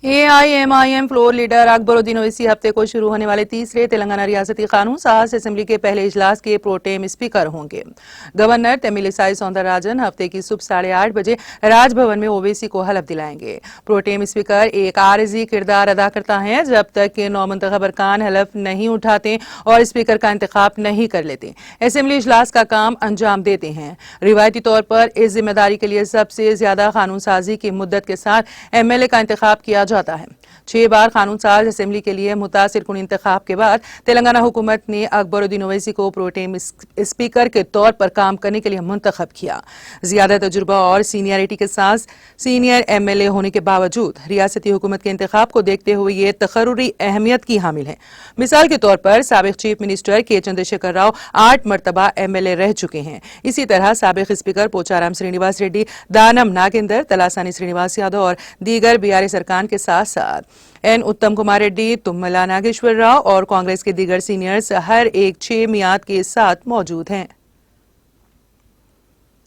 AIMIM floor leader Akbaruddin Owaisi हफ्ते को शुरू होने वाले तीसरे तेलंगाना रियासती कानून साज असेंबली के पहले इजलास के प्रोटेम स्पीकर होंगे। गवर्नर तमिलिसाई सौंदरराजन हफ्ते की सुबह 8:30 बजे राजभवन में ओवैसी को हलफ दिलाएंगे। प्रोटेम स्पीकर एक आरजी किरदार अदा करता है जब तक कि नौमुंतखब अरकान हलफ नहीं उठाते और स्पीकर का इंतखाब नहीं कर लेते। असेंबली इजलास का काम अंजाम देते हैं। रिवायती तौर पर इस जिम्मेदारी के लिए सबसे ज्यादा कानून साजी की मुद्दत के साथ MLA का इंतखाब किया जाता है। 6 बार कानून साज असेंबली के लिए मुतासिर कुन इंतखाब के बाद तेलंगाना हुकूमत ने अकबरुद्दीन ओवैसी को प्रोटेम स्पीकर के तौर पर काम करने के लिए मुंतखब किया। ज्यादा तजुर्बा और सीनियरिटी के साथ सीनियर MLA होने के बावजूद रियासती हुकूमत के इंतखाब को देखते हुए ये तकर्रुरी अहमियत की हामिल है। मिसाल के तौर पर साबिक चीफ मिनिस्टर के चंद्रशेखर राव 8 मरतबा MLA रह चुके हैं। इसी तरह साबिक स्पीकर पोचाराम श्रीनिवास रेड्डी, दानम नागेंदर, तलासानी श्रीनिवास यादव और दीगर BRS अरकान के साथ साथ N उत्तम कुमार रेड्डी, तुम्मला नागेश्वर राव और कांग्रेस के दीगर सीनियर्स हर एक 6 मियाद के साथ मौजूद हैं।